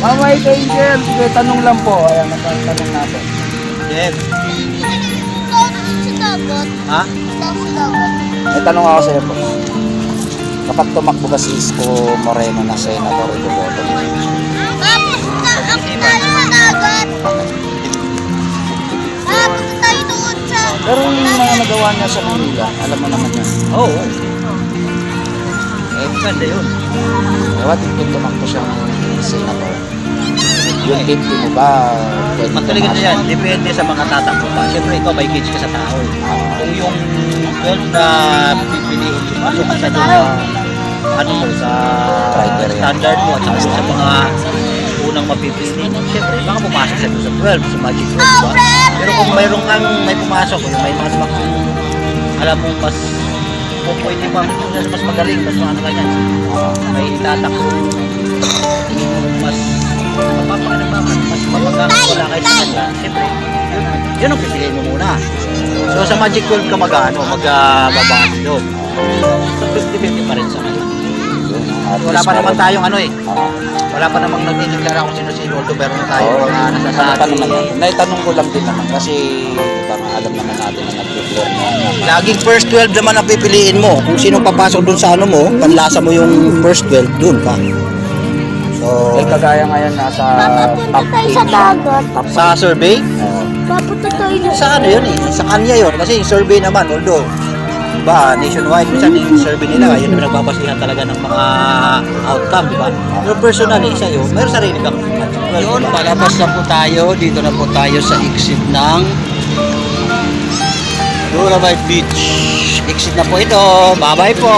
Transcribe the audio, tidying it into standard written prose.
Mamay Angel, sige, tanong lang po. Ayan, tanong natin. Jeff. Sa dagat. Ha? Sa dagat. May tanong ako sa iyo po. Kapag tumakbo ka si Isko Moreno na senator, iboboto mo. Punta tayo sa dagat. Punta tayo doon sa... Pero yung mga nagawa niya sa Manila, alam mo naman yan. Oo. Eh, maganda yun. What if tumakbo siyang senator? Yung tip mo ba? Pwede Matuloy na tumaas? yan. Depende sa mga tatakbo pa. Siyempre, ikaw may gauge ka sa tao. Kung yung 12 na pipiliin, pasok ka sa doon na ano mo, sa Criteria. standard mo at saka sa mga unang mapipili. Siyempre, baka pumasok siya doon sa 12, sa Magic 12, diba? Pero kung mayroon kang may pumasok, kung may mas alam mo, mas kung pwede pa mas magaling, mas ano ka yan, may itatakbo. Mas mapapakinabangan, mas mapagkakawala kayo sa kanya. Siyempre, yun ang pipiliin mo muna. So sa Magic 12 ka magbabase doon. So 50-50 pa rin sa kanya. Wala pa naman tayong ano eh. Wala pa namang nagdideklara kung sino-sino. Although meron na tayo mga Ano pa nasasabi. naman yan? Naitanong ko lang din naman kasi diba, alam naman natin na nag-declare na Laging first 12 naman ang pipiliin mo. Kung sino papasok doon sa ano mo, panlasa mo yung first 12 doon ka. So, eh kagaya ngayon nasa Papunta top tayo 8 sa siya. dagat. sa survey, Papunta tayo sa ano yun eh, sa kanya yun. Kasi yung survey naman, although, diba, nationwide, minsan yung survey nila, yun ang nagbabasihan talaga ng mga outcome, diba? Pero personally, sa'yo, mayroon sarili kang yun, palabas na po tayo, dito na po tayo sa exit ng Lurabay Beach. Exit na po ito, bye-bye po!